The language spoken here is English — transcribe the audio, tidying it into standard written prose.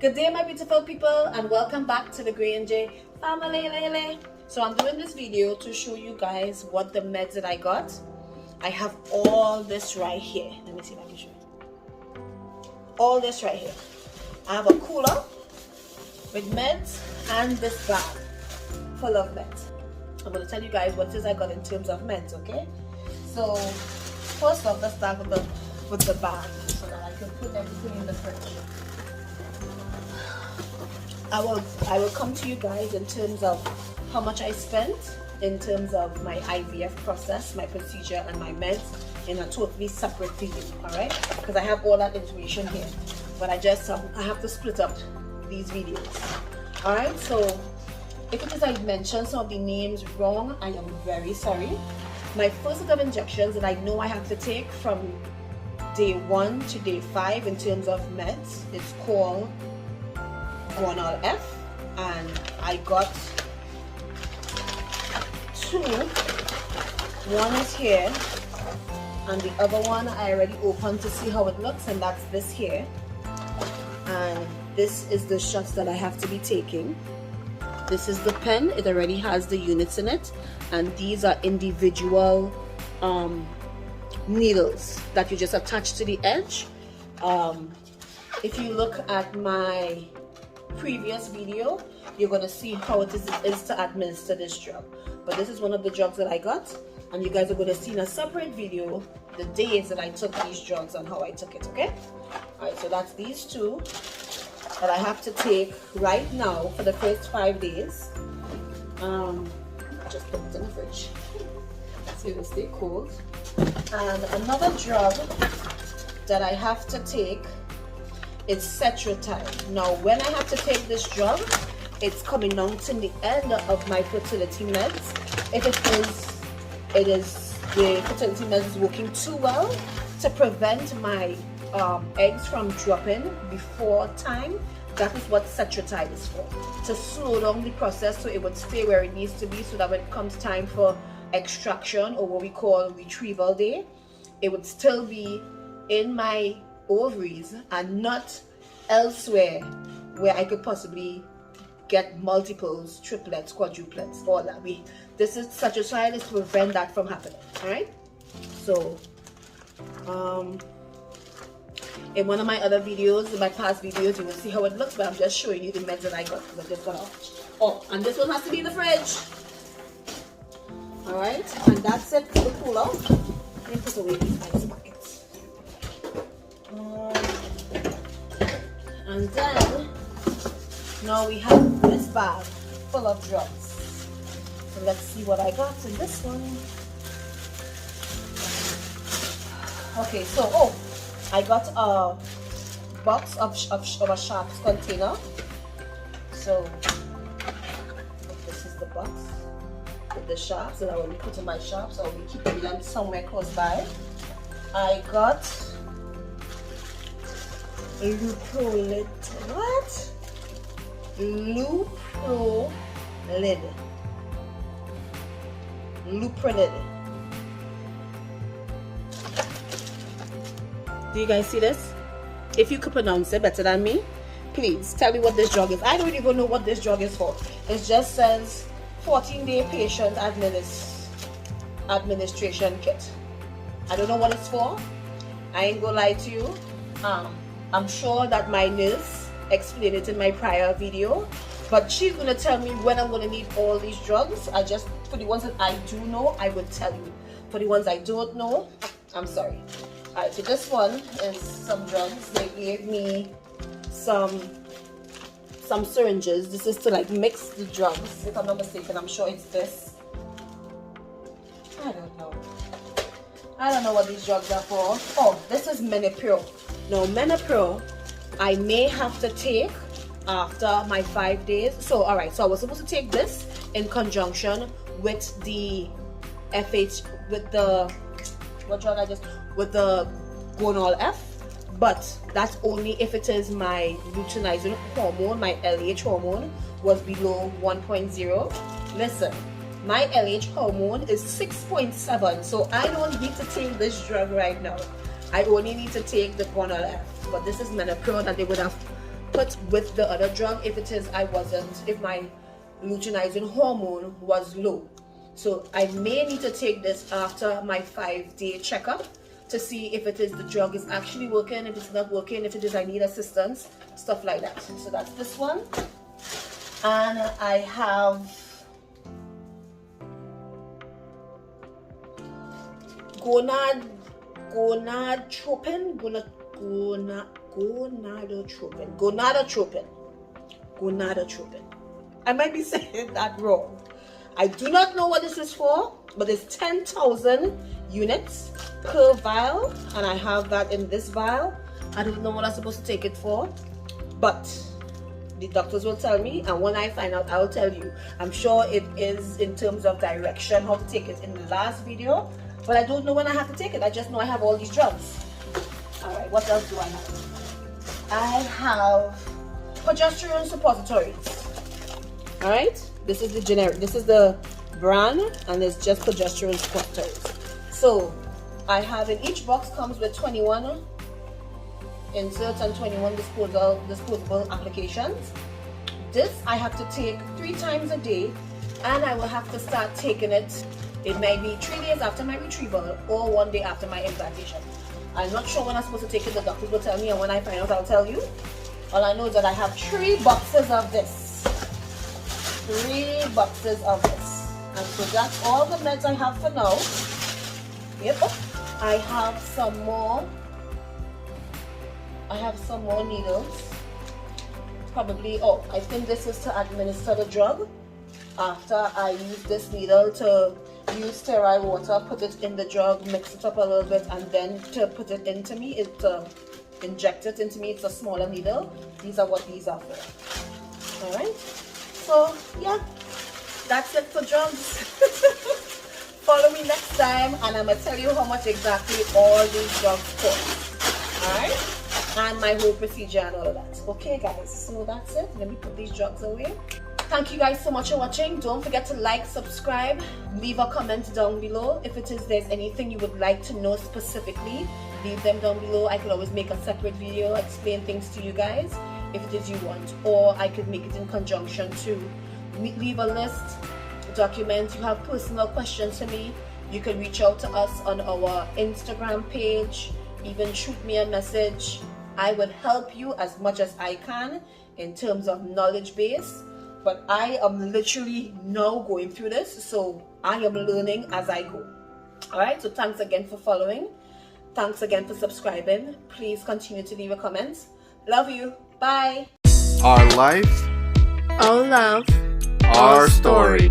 Good day, my beautiful people, and welcome back to the Grey and J family. So I'm doing this video to show you guys what the meds that I got. I have all this right here. Let me see if I can show you. All this right here. I have a cooler with meds and this bag full of meds. I'm going to tell you guys what it is I got in terms of meds, okay? So first off, let's start with the bag so that I can put everything in the fridge. I will come to you guys in terms of how much I spent in terms of my IVF process, my procedure, and my meds in a totally separate video, alright? Because I have all that information here, but I have to split up these videos, alright? So if it is I mentioned some of the names wrong, I am very sorry. My first set of injections that I know I have to take from day 1 to day 5 in terms of meds, it's called R&Llife, and I got 2. One is here, and the other one I already opened to see how it looks, and that's this here. And this is the shots that I have to be taking. This is the pen. It already has the units in it, and these are individual needles that you just attach to the edge. If you look at my previous video, you're going to see how it is to administer this drug. But this is one of the drugs that I got, and you guys are going to see in a separate video the days that I took these drugs and how I took it, okay? Alright, so that's these 2 that I have to take right now for the first 5 days. Just put it in the fridge so it'll stay cold. And another drug that I have to take is Cetrotide. Now, when I have to take this drug, it's coming down to the end of my fertility meds. If it is the fertility meds is working too well to prevent my eggs from dropping before time, that is what Cetrotide is for. To slow down the process so it would stay where it needs to be, so that when it comes time for extraction, or what we call retrieval day, it would still be in my ovaries and not elsewhere where I could possibly get multiples, triplets, quadruplets, all that. This is Cetrotide is to prevent that from happening. All right. So in one of my other videos, in my past videos, you will see how it looks, but I'm just showing you the meds that I got because I just got off. Oh, and this one has to be in the fridge. All right, and that's it for the cooler. Let me put away these ice buckets. And then now we have this bag full of drugs. So let's see what I got in this one. Okay, so I got a box of a sharps container. So this is the box with the sharps that I will be putting my sharps. I will be keeping them somewhere close by. I got Lupulid. What? Lupulid. Lupulid. Do you guys see this? If you could pronounce it better than me, please tell me what this drug is. I don't even know what this drug is for. It just says 14-day patient administration kit. I don't know what it's for. I ain't gonna lie to you. I'm sure that my nurse explained it in my prior video, but she's gonna tell me when I'm gonna need all these drugs. For the ones that I do know, I will tell you. For the ones I don't know, I'm sorry. Alright, so this one is some drugs. They gave me some syringes. This is to like mix the drugs, if I'm not mistaken. I'm sure it's this. I don't know what these drugs are for. Oh, this is Menopur. Now, Menopur, I may have to take after my 5 days. So, alright, so I was supposed to take this in conjunction with the with the Gonadotropin, but that's only if it is my luteinizing hormone, my LH hormone was below 1.0. Listen, my LH hormone is 6.7, so I don't need to take this drug right now. I only need to take the Gonadotropin, but this is Menopur that they would have put with the other drug if if my luteinizing hormone was low. So I may need to take this after my 5-day checkup to see if the drug is actually working, if it's not working, if it is I need assistance, stuff like that. So that's this one. And I have Gonadotropin. I might be saying that wrong. I do not know what this is for, but it's 10,000 units per vial, and I have that in this vial. I don't know what I'm supposed to take it for, but the doctors will tell me, and when I find out, I'll tell you. I'm sure it is in terms of direction, how to take it in the last video, but I don't know when I have to take it. I just know I have all these drugs. Alright, what else do I have? I have progesterone suppositories. Alright, this is the generic, this is the brand, and it's just progesterone suppositories. So I have, in each box comes with 21 inserts and 21 disposable applications. This I have to take 3 times a day, and I will have to start taking it. It may be 3 days after my retrieval or 1 day after my implantation. I'm not sure when I'm supposed to take it. The doctors will tell me, and when I find out, I'll tell you. All I know is that I have 3 boxes of this. 3 boxes of this. And so that's all the meds I have for now. Yep. I have some more. Needles. Probably, I think this is to administer the drug. After I use this needle to use sterile water, put it in the drug, mix it up a little bit, and then to put it into me, inject it into me. It's a smaller needle. These are what these are for. Alright. So yeah, that's it for drugs. Follow me next time, and I'm going to tell you how much exactly all these drugs cost. Alright? And my whole procedure and all of that. Okay guys, so that's it. Let me put these drugs away. Thank you guys so much for watching. Don't forget to like, subscribe, leave a comment down below. If there's anything you would like to know specifically, leave them down below. I could always make a separate video, explain things to you guys if it is you want, or I could make it in conjunction to leave a list, document. You have personal questions to me, you can reach out to us on our Instagram page, even shoot me a message. I would help you as much as I can in terms of knowledge base, but I am literally now going through this, so I am learning as I go. Alright, so thanks again for following. Thanks again for subscribing. Please continue to leave a comment. Love you. Bye. Our life, our love, our story.